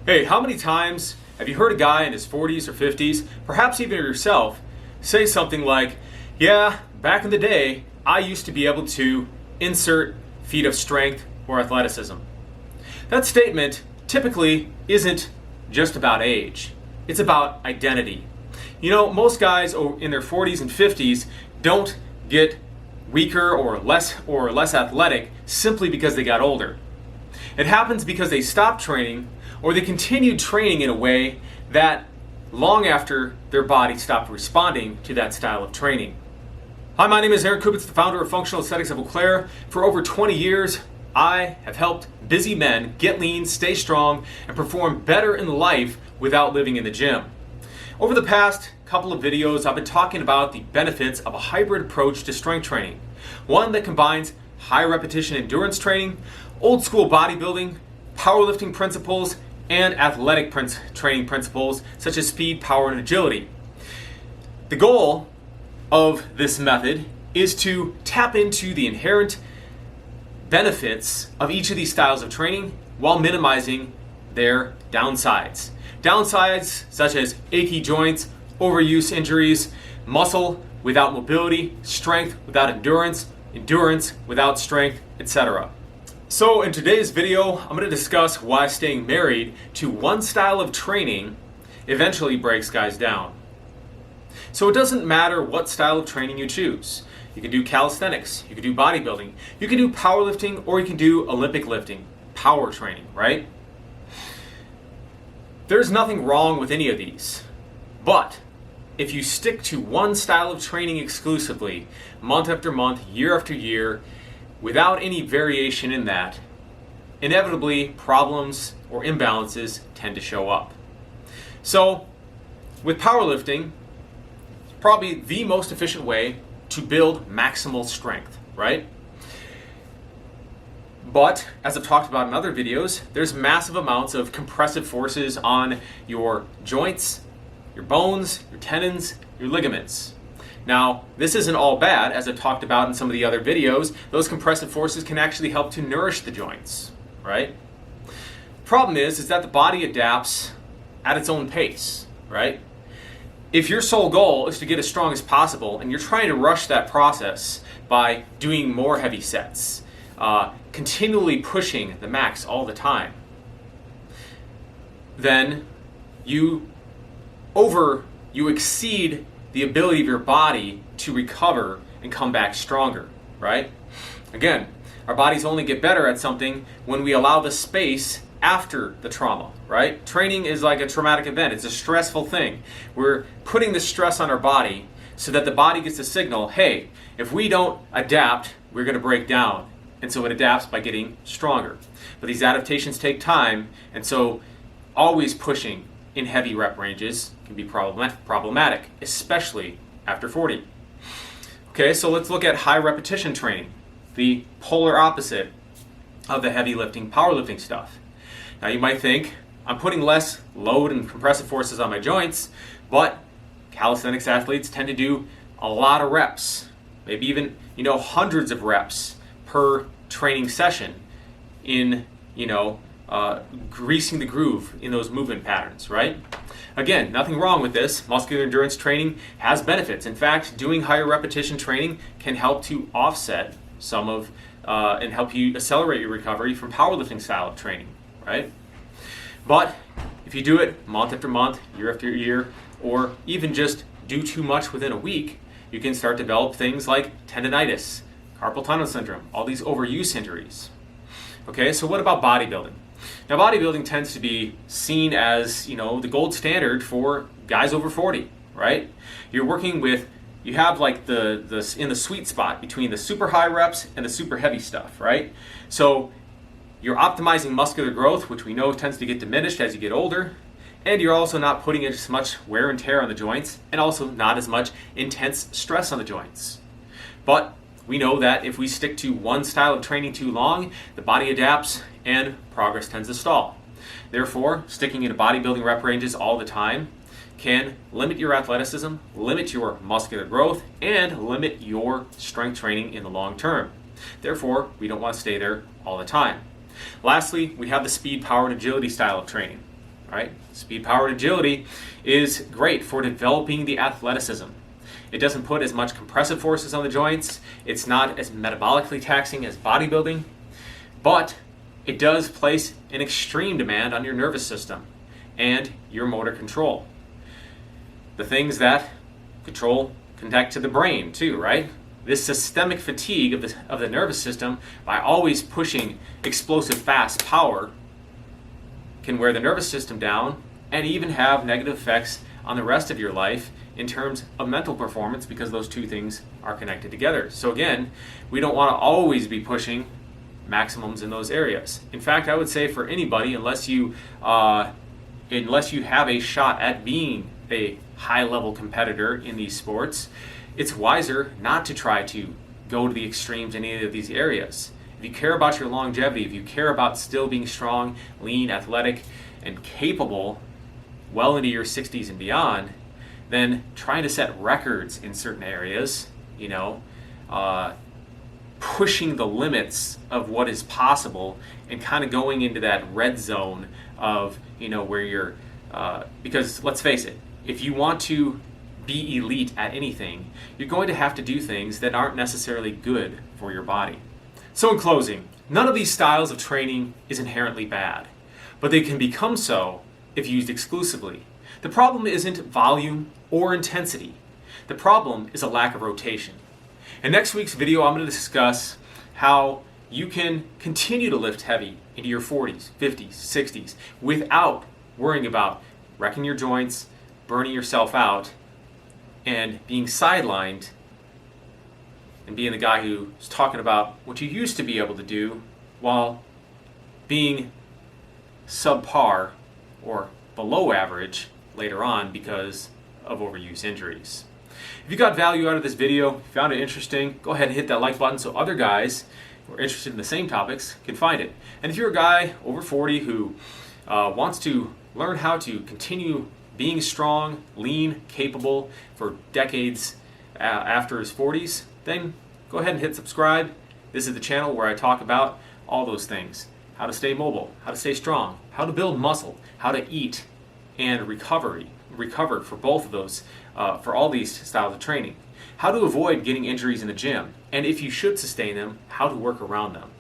Hey, how many times have you heard a guy in his 40s or 50s, perhaps even yourself, say something like, yeah, back in the day, I used to be able to insert feat of strength or athleticism. That statement typically isn't just about age. It's about identity. You know, most guys in their 40s and 50s don't get weaker or less athletic simply because they got older. It happens because they stopped training or they continued training in a way that long after their body stopped responding to that style of training. Hi, my name is Aaron Kubitz, the founder of Functional Aesthetics of Eau Claire. For over 20 years, I have helped busy men get lean, stay strong, and perform better in life without living in the gym. Over the past couple of videos, I've been talking about the benefits of a hybrid approach to strength training. One that combines high repetition endurance training, old school bodybuilding, powerlifting principles, and athletic training principles such as speed, power, and agility. The goal of this method is to tap into the inherent benefits of each of these styles of training while minimizing their downsides. Downsides such as achy joints, overuse injuries, muscle without mobility, strength without endurance, endurance without strength, etc. So in today's video, I'm going to discuss why staying married to one style of training eventually breaks guys down. So it doesn't matter what style of training you choose. You can do calisthenics, you can do bodybuilding, you can do powerlifting, or you can do Olympic lifting, power training, right? There's nothing wrong with any of these. But if you stick to one style of training exclusively, month after month, year after year, without any variation in that, inevitably problems or imbalances tend to show up. So with powerlifting, probably the most efficient way to build maximal strength, right? But as I've talked about in other videos, there's massive amounts of compressive forces on your joints, your bones, your tendons, your ligaments. Now, this isn't all bad. As I've talked about in some of the other videos, those compressive forces can actually help to nourish the joints, right? Problem is that the body adapts at its own pace, right? If your sole goal is to get as strong as possible and you're trying to rush that process by doing more heavy sets, continually pushing the max all the time, then you exceed the ability of your body to recover and come back stronger, right? Again, our bodies only get better at something when we allow the space after the trauma, right? Training is like a traumatic event. It's a stressful thing. We're putting the stress on our body so that the body gets a signal, hey, if we don't adapt, we're going to break down. And so it adapts by getting stronger. But these adaptations take time, and so always pushing in heavy rep ranges can be problematic, especially after 40. Okay, so let's look at high repetition training, the polar opposite of the heavy lifting, powerlifting stuff. Now you might think, I'm putting less load and compressive forces on my joints, but calisthenics athletes tend to do a lot of reps, maybe even, hundreds of reps per training session in, greasing the groove in those movement patterns, right? Again, nothing wrong with this. Muscular endurance training has benefits. In fact, doing higher repetition training can help to offset some of and help you accelerate your recovery from powerlifting style of training, right? But if you do it month after month, year after year, or even just do too much within a week, you can start to develop things like tendonitis, carpal tunnel syndrome, all these overuse injuries. Okay, so what about bodybuilding? Now, bodybuilding tends to be seen as, the gold standard for guys over 40, right? You're working with, you have like the in the sweet spot between the super high reps and the super heavy stuff, right? So you're optimizing muscular growth, which we know tends to get diminished as you get older, and you're also not putting as much wear and tear on the joints, and also not as much intense stress on the joints. But we know that if we stick to one style of training too long, the body adapts and progress tends to stall. Therefore, sticking into bodybuilding rep ranges all the time can limit your athleticism, limit your muscular growth, and limit your strength training in the long term. Therefore, we don't want to stay there all the time. Lastly, we have the speed, power, and agility style of training. right? Speed, power, and agility is great for developing the athleticism. It doesn't put as much compressive forces on the joints. It's not as metabolically taxing as bodybuilding, but it does place an extreme demand on your nervous system and your motor control. The things that connect to the brain too, right? This systemic fatigue of the nervous system by always pushing explosive fast power can wear the nervous system down and even have negative effects on the rest of your life in terms of mental performance, because those two things are connected together. So again, we don't want to always be pushing maximums in those areas. In fact, I would say for anybody, unless you have a shot at being a high-level competitor in these sports, it's wiser not to try to go to the extremes in any of these areas. If you care about your longevity, if you care about still being strong, lean, athletic, and capable well into your 60s and beyond, then trying to set records in certain areas, pushing the limits of what is possible and kind of going into that red zone of, where you're, because let's face it, if you want to be elite at anything, you're going to have to do things that aren't necessarily good for your body. So in closing, none of these styles of training is inherently bad, but they can become so if used exclusively. The problem isn't volume or intensity. The problem is a lack of rotation. In next week's video, I'm going to discuss how you can continue to lift heavy into your 40s, 50s, 60s without worrying about wrecking your joints, burning yourself out, and being sidelined and being the guy who's talking about what you used to be able to do while being subpar or below average later on because of overuse injuries. If you got value out of this video, found it interesting, go ahead and hit that like button so other guys who are interested in the same topics can find it. And if you're a guy over 40 who wants to learn how to continue being strong, lean, capable for decades after his 40s, then go ahead and hit subscribe. This is the channel where I talk about all those things. How to stay mobile, how to stay strong, how to build muscle, how to eat, and recover for both of those, for all these styles of training. How to avoid getting injuries in the gym, and if you should sustain them, how to work around them.